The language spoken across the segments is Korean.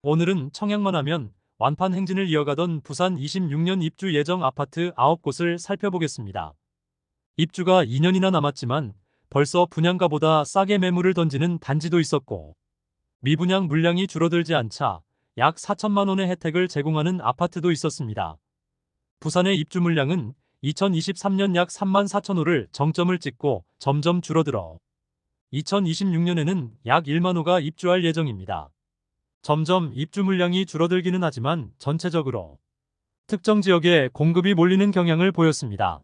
오늘은 청약만 하면 완판 행진을 이어가던 부산 26년 입주 예정 아파트 9곳을 살펴보겠습니다. 입주가 2년이나 남았지만 벌써 분양가보다 싸게 매물을 던지는 단지도 있었고, 미분양 물량이 줄어들지 않자 약 4천만 원의 혜택을 제공하는 아파트도 있었습니다. 부산의 입주 물량은 2023년 약 3만 4천 호를 정점을 찍고 점점 줄어들어 2026년에는 약 1만 호가 입주할 예정입니다. 점점 입주 물량이 줄어들기는 하지만 전체적으로 특정 지역에 공급이 몰리는 경향을 보였습니다.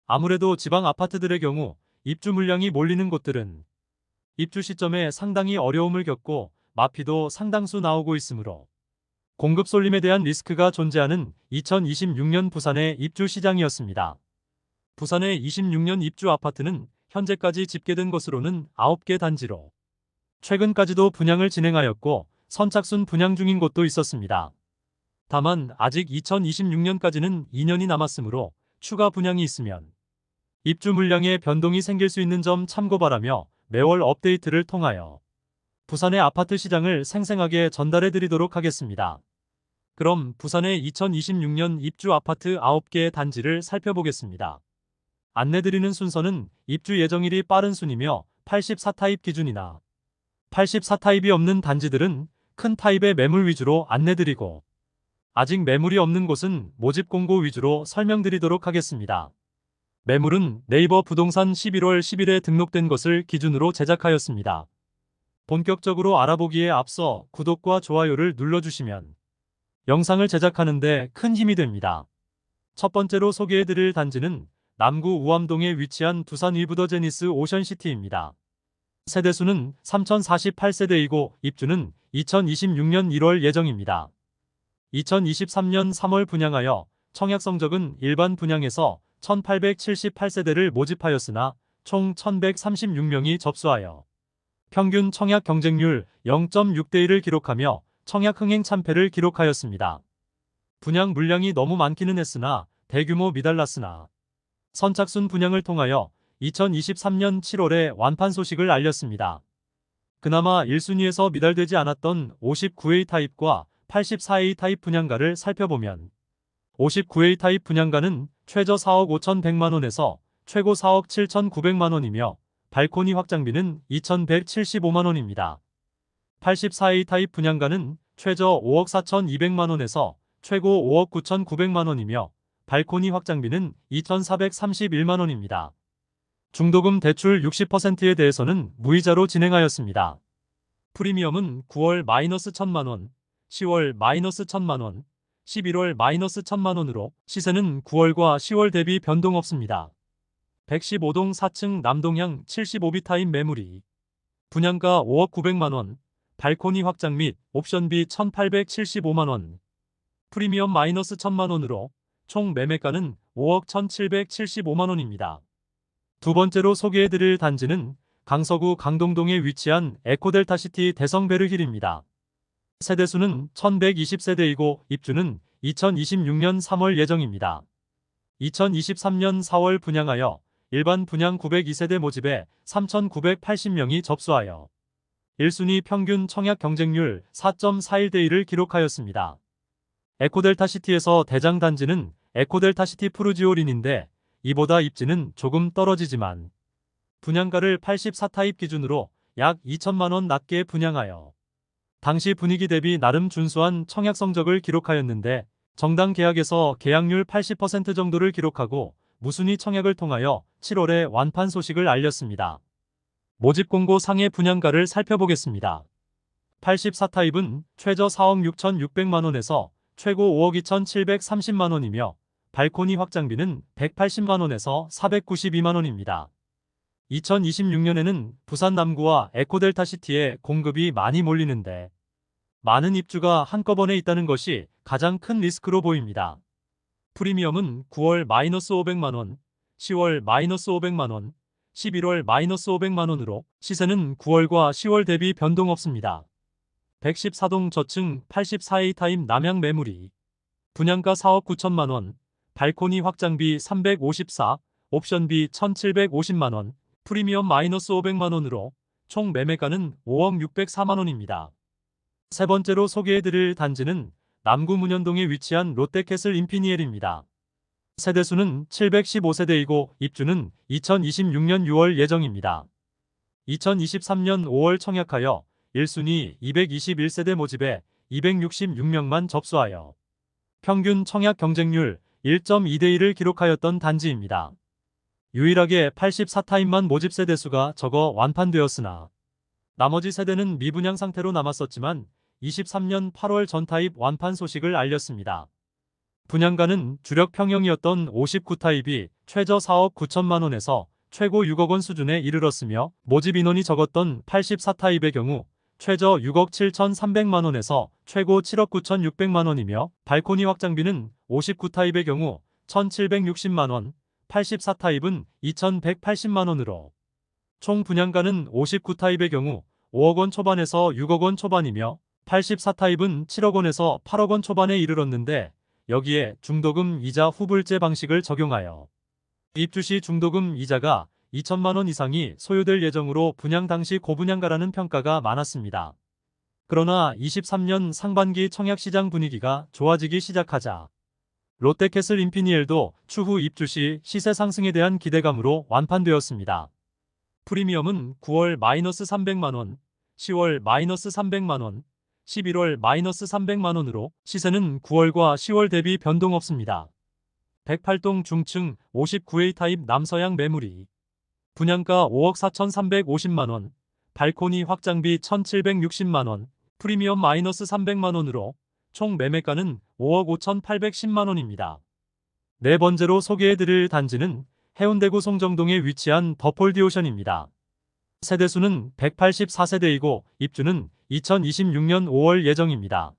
아무래도 지방 아파트들의 경우 입주 물량이 몰리는 곳들은 입주 시점에 상당히 어려움을 겪고 마피도 상당수 나오고 있으므로 공급 쏠림에 대한 리스크가 존재하는 2026년 부산의 입주 시장이었습니다. 부산의 26년 입주 아파트는 현재까지 집계된 것으로는 9개 단지로 최근까지도 분양을 진행하였고 선착순 분양 중인 곳도 있었습니다. 다만 아직 2026년까지는 2년이 남았으므로 추가 분양이 있으면 입주 물량에 변동이 생길 수 있는 점 참고 바라며 매월 업데이트를 통하여 부산의 아파트 시장을 생생하게 전달해 드리도록 하겠습니다. 그럼 부산의 2026년 입주 아파트 9개 단지를 살펴보겠습니다. 안내드리는 순서는 입주 예정일이 빠른 순이며 84타입 기준이나 84타입이 없는 단지들은 큰 타입의 매물 위주로 안내드리고, 아직 매물이 없는 곳은 모집 공고 위주로 설명드리도록 하겠습니다. 매물은 네이버 부동산 11월 10일에 등록된 것을 기준으로 제작하였습니다. 본격적으로 알아보기에 앞서 구독과 좋아요를 눌러주시면 영상을 제작하는 데 큰 힘이 됩니다. 첫 번째로 소개해드릴 단지는 남구 우암동에 위치한 두산 위브더 제니스 오션시티입니다. 세대수는 3048세대이고 입주는 2026년 1월 예정입니다. 2023년 3월 분양하여 청약 성적은 일반 분양에서 1878세대를 모집하였으나 총 1136명이 접수하여 평균 청약 경쟁률 0.6대1을 기록하며 청약 흥행 참패를 기록하였습니다. 분양 물량이 너무 많기는 했으나 대규모 미달랐으나 선착순 분양을 통하여 2023년 7월에 완판 소식을 알렸습니다. 그나마 1순위에서 미달되지 않았던 59A 타입과 84A 타입 분양가를 살펴보면 59A 타입 분양가는 최저 4억 5,100만원에서 최고 4억 7,900만원이며 발코니 확장비는 2,175만원입니다. 84A 타입 분양가는 최저 5억 4,200만원에서 최고 5억 9,900만원이며 발코니 확장비는 2,431만원입니다. 중도금 대출 60%에 대해서는 무이자로 진행하였습니다. 프리미엄은 9월 마이너스 1,000만원, 10월 마이너스 1,000만원, 11월 마이너스 1,000만원으로 시세는 9월과 10월 대비 변동 없습니다. 115동 4층 남동향 75B 타입 매물이 분양가 5억 900만원, 발코니 확장 및 옵션비 1,875만원, 프리미엄 마이너스 1,000만원으로 총 매매가는 5억 1,775만원입니다. 두 번째로 소개해드릴 단지는 강서구 강동동에 위치한 에코델타시티 대성베르힐입니다. 세대수는 1120세대이고 입주는 2026년 3월 예정입니다. 2023년 4월 분양하여 일반 분양 902세대 모집에 3,980명이 접수하여 1순위 평균 청약 경쟁률 4.41대1을 기록하였습니다. 에코델타시티에서 대장 단지는 에코델타시티 푸르지오린인데 이보다 입지는 조금 떨어지지만 분양가를 84타입 기준으로 약 2천만원 낮게 분양하여 당시 분위기 대비 나름 준수한 청약 성적을 기록하였는데 정당 계약에서 계약률 80% 정도를 기록하고 무순위 청약을 통하여 7월에 완판 소식을 알렸습니다. 모집 공고 상의 분양가를 살펴보겠습니다. 84타입은 최저 4억 6,600만원에서 최고 5억 2,730만원이며 발코니 확장비는 180만원에서 492만원입니다. 2026년에는 부산 남구와 에코델타시티에 공급이 많이 몰리는데 많은 입주가 한꺼번에 있다는 것이 가장 큰 리스크로 보입니다. 프리미엄은 9월 마이너스 500만원, 10월 마이너스 500만원, 11월 마이너스 500만원으로 시세는 9월과 10월 대비 변동 없습니다. 114동 저층 84A 타입 남향 매물이 분양가 4억 9천만원, 발코니 확장비 354, 옵션비 1,750만원, 프리미엄 마이너스 500만원으로 총 매매가는 5억 604만원입니다. 세 번째로 소개해드릴 단지는 남구 문현동에 위치한 롯데캐슬 임피니엘입니다. 세대수는 715세대이고 입주는 2026년 6월 예정입니다. 2023년 5월 청약하여 1순위 221세대 모집에 266명만 접수하여 평균 청약 경쟁률 1.2대 1을 기록하였던 단지입니다. 유일하게 84타입만 모집 세대수가 적어 완판되었으나 나머지 세대는 미분양 상태로 남았었지만 23년 8월 전타입 완판 소식을 알렸습니다. 분양가는 주력 평형이었던 59타입이 최저 4억 9천만 원에서 최고 6억 원 수준에 이르렀으며 모집 인원이 적었던 84타입의 경우 최저 6억 7천3백만 원에서 최고 7억 9천6백만 원이며 발코니 확장비는 59타입의 경우 1,760만 원, 84타입은 2,180만 원으로 총 분양가는 59타입의 경우 5억 원 초반에서 6억 원 초반이며 84타입은 7억 원에서 8억 원 초반에 이르렀는데 여기에 중도금 이자 후불제 방식을 적용하여 입주 시 중도금 이자가 2천만 원 이상이 소요될 예정으로 분양 당시 고분양가라는 평가가 많았습니다. 그러나 23년 상반기 청약시장 분위기가 좋아지기 시작하자 롯데캐슬 임피니엘도 추후 입주 시 시세 상승에 대한 기대감으로 완판되었습니다. 프리미엄은 9월 -300만원, 10월 -300만원, 11월 -300만원으로 시세는 9월과 10월 대비 변동 없습니다. 108동 중층 59A 타입 남서양 매물이 분양가 5억 4,350만원, 발코니 확장비 1,760만원, 프리미엄 -300만원으로 총 매매가는 5억 5,810만원입니다. 네 번째로 소개해드릴 단지는 해운대구 송정동에 위치한 더폴디오션입니다. 세대수는 184세대이고 입주는 2026년 5월 예정입니다.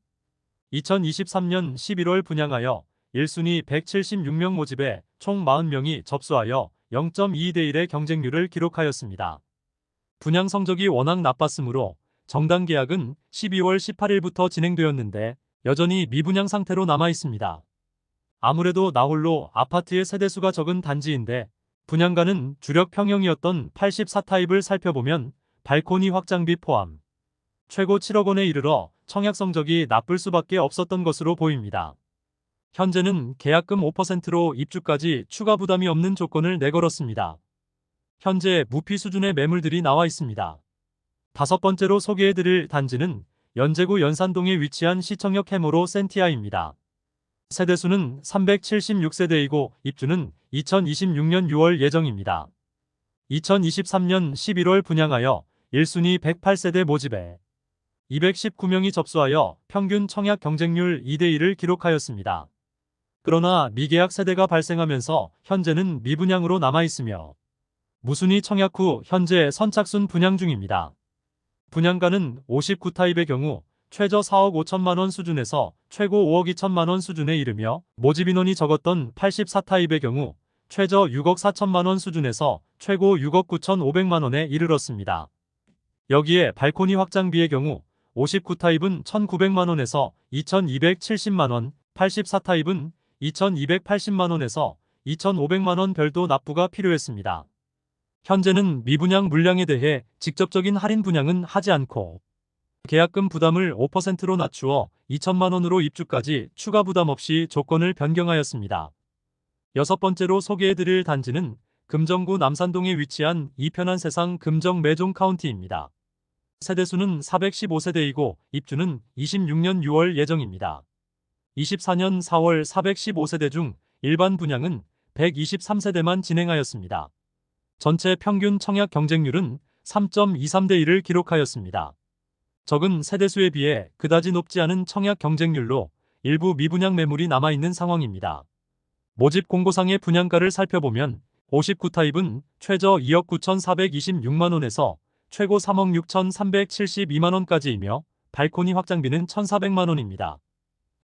2023년 11월 분양하여 1순위 176명 모집에 총 40명이 접수하여 0.2대 1의 경쟁률을 기록하였습니다. 분양 성적이 워낙 나빴으므로 정당 계약은 12월 18일부터 진행되었는데 여전히 미분양 상태로 남아 있습니다. 아무래도 나홀로 아파트의 세대수가 적은 단지인데 분양가는 주력 평형이었던 84타입을 살펴보면 발코니 확장비 포함 최고 7억 원에 이르러 청약 성적이 나쁠 수밖에 없었던 것으로 보입니다. 현재는 계약금 5%로 입주까지 추가 부담이 없는 조건을 내걸었습니다. 현재 무피 수준의 매물들이 나와 있습니다. 다섯 번째로 소개해드릴 단지는 연제구 연산동에 위치한 시청역 해모로 센티아입니다. 세대수는 376세대이고 입주는 2026년 6월 예정입니다. 2023년 11월 분양하여 1순위 108세대 모집에 219명이 접수하여 평균 청약 경쟁률 2대 1을 기록하였습니다. 그러나 미계약 세대가 발생하면서 현재는 미분양으로 남아있으며 무순위 청약 후 현재 선착순 분양 중입니다. 분양가는 59타입의 경우 최저 4억 5천만 원 수준에서 최고 5억 2천만 원 수준에 이르며 모집 인원이 적었던 84타입의 경우 최저 6억 4천만 원 수준에서 최고 6억 9천5백만 원에 이르렀습니다. 여기에 발코니 확장비의 경우 59타입은 1,900만 원에서 2,270만 원, 84타입은 2,280만 원에서 2,500만 원 별도 납부가 필요했습니다. 현재는 미분양 물량에 대해 직접적인 할인 분양은 하지 않고 계약금 부담을 5%로 낮추어 2천만 원으로 입주까지 추가 부담 없이 조건을 변경하였습니다. 여섯 번째로 소개해드릴 단지는 금정구 남산동에 위치한 이편한 세상 금정 매종 카운티입니다. 세대수는 415세대이고 입주는 26년 6월 예정입니다. 24년 4월 415세대 중 일반 분양은 123세대만 진행하였습니다. 전체 평균 청약 경쟁률은 3.23대 1을 기록하였습니다. 적은 세대수에 비해 그다지 높지 않은 청약 경쟁률로 일부 미분양 매물이 남아있는 상황입니다. 모집 공고상의 분양가를 살펴보면 59타입은 최저 2억 9,426만 원에서 최고 3억 6,372만 원까지이며 발코니 확장비는 1,400만 원입니다.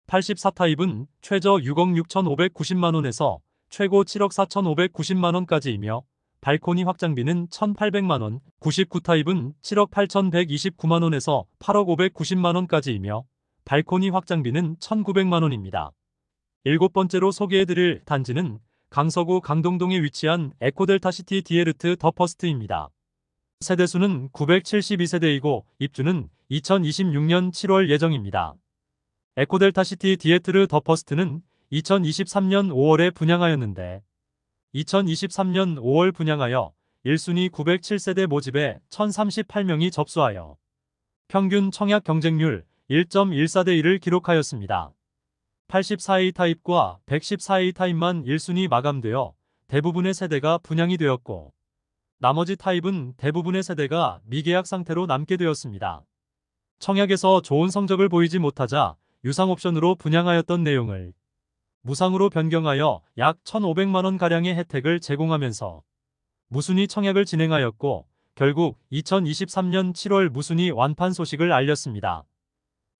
84타입은 최저 6억 6,590만 원에서 최고 7억 4,590만 원까지이며 발코니 확장비는 1,800만 원, 99타입은 7억 8,129만 원에서 8억 590만 원까지이며 발코니 확장비는 1,900만 원입니다. 일곱 번째로 소개해드릴 단지는 강서구 강동동에 위치한 에코델타시티 디에르트 더 퍼스트입니다. 세대수는 972세대이고 입주는 2026년 7월 예정입니다. 에코델타시티 디에트르 더 퍼스트는 2023년 5월에 분양하였는데 2023년 5월 분양하여 1순위 907세대 모집에 1038명이 접수하여 평균 청약 경쟁률 1.14대 1을 기록하였습니다. 84A 타입과 114A 타입만 1순위 마감되어 대부분의 세대가 분양이 되었고 나머지 타입은 대부분의 세대가 미계약 상태로 남게 되었습니다. 청약에서 좋은 성적을 보이지 못하자 유상 옵션으로 분양하였던 내용을 무상으로 변경하여 약 1,500만원가량의 혜택을 제공하면서 무순위 청약을 진행하였고 결국 2023년 7월 무순위 완판 소식을 알렸습니다.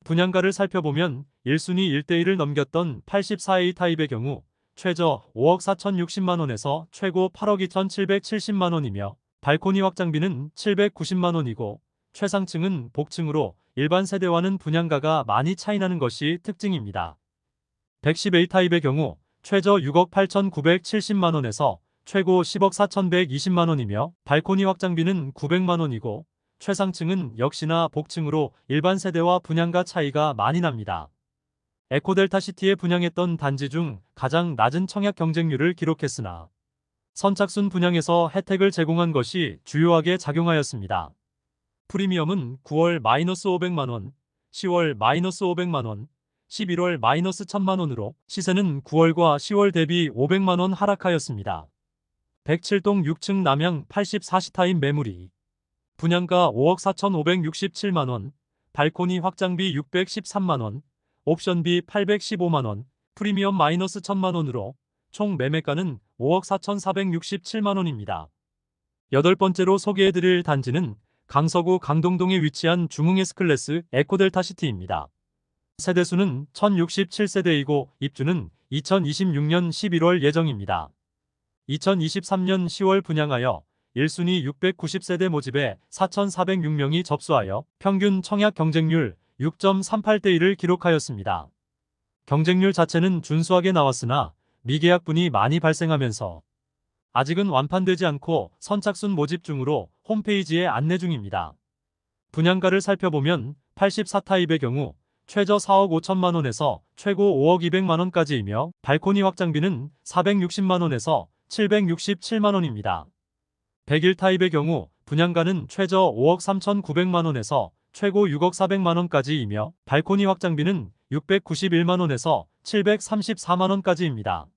분양가를 살펴보면 1순위 1대1을 넘겼던 84A 타입의 경우 최저 5억 4,060만원에서 최고 8억 2,770만원이며 발코니 확장비는 790만원이고 최상층은 복층으로 일반 세대와는 분양가가 많이 차이나는 것이 특징입니다. 110A 타입의 경우 최저 6억 8,970만원에서 최고 10억 4,120만원이며 발코니 확장비는 900만원이고 최상층은 역시나 복층으로 일반 세대와 분양가 차이가 많이 납니다. 에코델타시티에 분양했던 단지 중 가장 낮은 청약 경쟁률을 기록했으나 선착순 분양에서 혜택을 제공한 것이 주요하게 작용하였습니다. 프리미엄은 9월 -500만원, 10월 -500만원, 11월 -1000만원으로 시세는 9월과 10월 대비 500만원 하락하였습니다. 107동 6층 남양 84시 타입 매물이 분양가 5억 4,567만원, 발코니 확장비 613만원, 옵션비 815만원, 프리미엄 -1000만원으로 총 매매가는 5억 4,467만원입니다. 여덟 번째로 소개해드릴 단지는 강서구 강동동에 위치한 중흥 S클래스 에코델타시티입니다. 세대수는 1067세대이고 입주는 2026년 11월 예정입니다. 2023년 10월 분양하여 1순위 690세대 모집에 4,406명이 접수하여 평균 청약 경쟁률 6.38대 1을 기록하였습니다. 경쟁률 자체는 준수하게 나왔으나 미계약분이 많이 발생하면서 아직은 완판되지 않고 선착순 모집 중으로 홈페이지에 안내 중입니다. 분양가를 살펴보면 84타입의 경우 최저 4억 5천만원에서 최고 5억 200만원까지이며 발코니 확장비는 460만원에서 767만원입니다. 101타입의 경우 분양가는 최저 5억 3,900만원에서 최고 6억 400만원까지이며 발코니 확장비는 691만원에서 734만원까지입니다.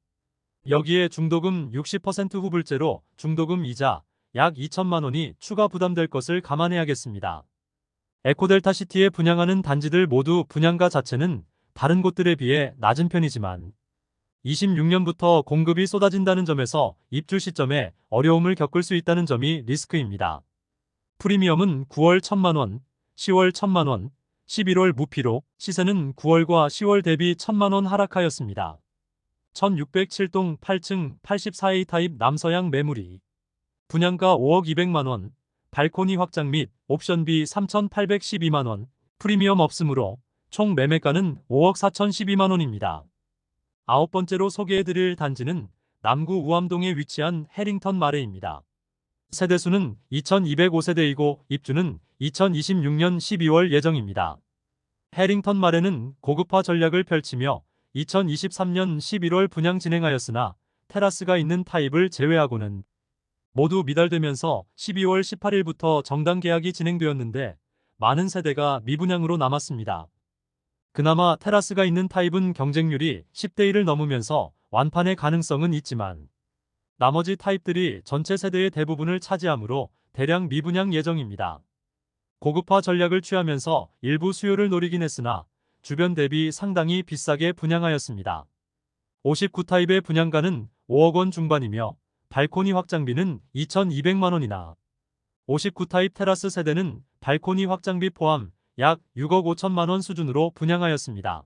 여기에 중도금 60% 후불제로 중도금 이자 약 2천만원이 추가 부담될 것을 감안해야겠습니다. 에코델타시티에 분양하는 단지들 모두 분양가 자체는 다른 곳들에 비해 낮은 편이지만 26년부터 공급이 쏟아진다는 점에서 입주 시점에 어려움을 겪을 수 있다는 점이 리스크입니다. 프리미엄은 9월 1,000만원, 10월 1,000만원, 11월 무피로 시세는 9월과 10월 대비 1,000만원 하락하였습니다. 1607동 8층 84A 타입 남서양 매물이 분양가 5억 200만원, 발코니 확장 및 옵션비 3,812만원, 프리미엄 없으므로 총 매매가는 5억 4,012만원입니다. 아홉 번째로 소개해드릴 단지는 남구 우암동에 위치한 해링턴 마레입니다. 세대수는 2,205세대이고 입주는 2026년 12월 예정입니다. 해링턴 마레는 고급화 전략을 펼치며 2023년 11월 분양 진행하였으나 테라스가 있는 타입을 제외하고는 모두 미달되면서 12월 18일부터 정당 계약이 진행되었는데 많은 세대가 미분양으로 남았습니다. 그나마 테라스가 있는 타입은 경쟁률이 10대 1을 넘으면서 완판의 가능성은 있지만 나머지 타입들이 전체 세대의 대부분을 차지하므로 대량 미분양 예정입니다. 고급화 전략을 취하면서 일부 수요를 노리긴 했으나 주변 대비 상당히 비싸게 분양하였습니다. 59타입의 분양가는 5억 원 중반이며 발코니 확장비는 2,200만원이나 59타입 테라스 세대는 발코니 확장비 포함 약 6억 5천만원 수준으로 분양하였습니다.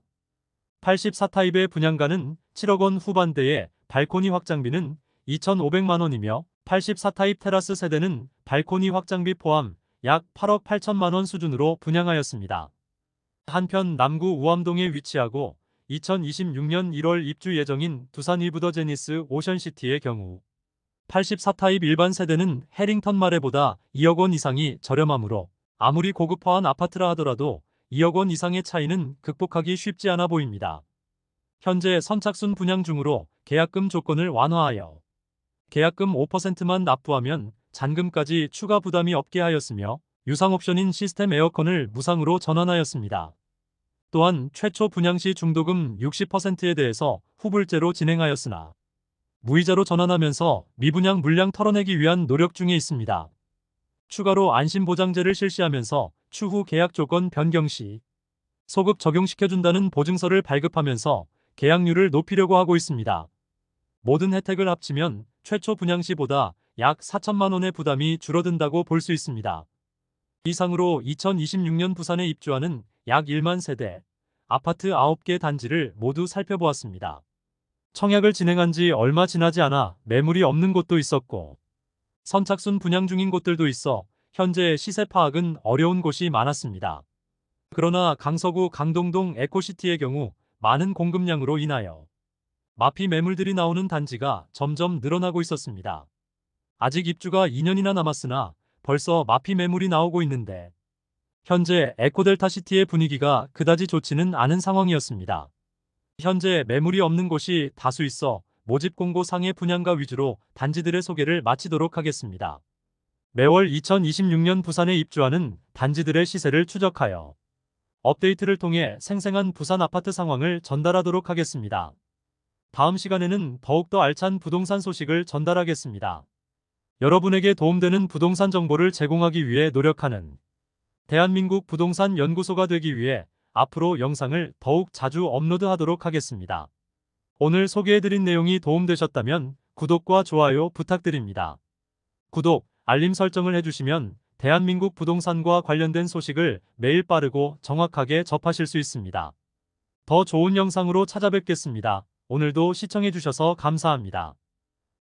84타입의 분양가는 7억 원 후반대에 발코니 확장비는 2,500만원이며 84타입 테라스 세대는 발코니 확장비 포함 약 8억 8천만원 수준으로 분양하였습니다. 한편 남구 우암동에 위치하고 2026년 1월 입주 예정인 두산 위브더-제니스 오션시티의 경우 84타입 일반 세대는 해링턴 마레보다 2억 원 이상이 저렴하므로 아무리 고급화한 아파트라 하더라도 2억 원 이상의 차이는 극복하기 쉽지 않아 보입니다. 현재 선착순 분양 중으로 계약금 조건을 완화하여 계약금 5%만 납부하면 잔금까지 추가 부담이 없게 하였으며 유상 옵션인 시스템 에어컨을 무상으로 전환하였습니다. 또한 최초 분양 시 중도금 60%에 대해서 후불제로 진행하였으나 무이자로 전환하면서 미분양 물량 털어내기 위한 노력 중에 있습니다. 추가로 안심보장제를 실시하면서 추후 계약 조건 변경 시 소급 적용시켜준다는 보증서를 발급하면서 계약률을 높이려고 하고 있습니다. 모든 혜택을 합치면 최초 분양 시보다 약 4천만 원의 부담이 줄어든다고 볼 수 있습니다. 이상으로 2026년 부산에 입주하는 약 1만 세대, 아파트 9개 단지를 모두 살펴보았습니다. 청약을 진행한 지 얼마 지나지 않아 매물이 없는 곳도 있었고 선착순 분양 중인 곳들도 있어 현재 시세 파악은 어려운 곳이 많았습니다. 그러나 강서구 강동동 에코시티의 경우 많은 공급량으로 인하여 마피 매물들이 나오는 단지가 점점 늘어나고 있었습니다. 아직 입주가 2년이나 남았으나 벌써 마피 매물이 나오고 있는데 현재 에코델타시티의 분위기가 그다지 좋지는 않은 상황이었습니다. 현재 매물이 없는 곳이 다수 있어 모집 공고 상의 분양가 위주로 단지들의 소개를 마치도록 하겠습니다. 매월 2026년 부산에 입주하는 단지들의 시세를 추적하여 업데이트를 통해 생생한 부산 아파트 상황을 전달하도록 하겠습니다. 다음 시간에는 더욱더 알찬 부동산 소식을 전달하겠습니다. 여러분에게 도움되는 부동산 정보를 제공하기 위해 노력하는 대한민국 부동산 연구소가 되기 위해 앞으로 영상을 더욱 자주 업로드하도록 하겠습니다. 오늘 소개해드린 내용이 도움되셨다면 구독과 좋아요 부탁드립니다. 구독, 알림 설정을 해주시면 대한민국 부동산과 관련된 소식을 매일 빠르고 정확하게 접하실 수 있습니다. 더 좋은 영상으로 찾아뵙겠습니다. 오늘도 시청해주셔서 감사합니다.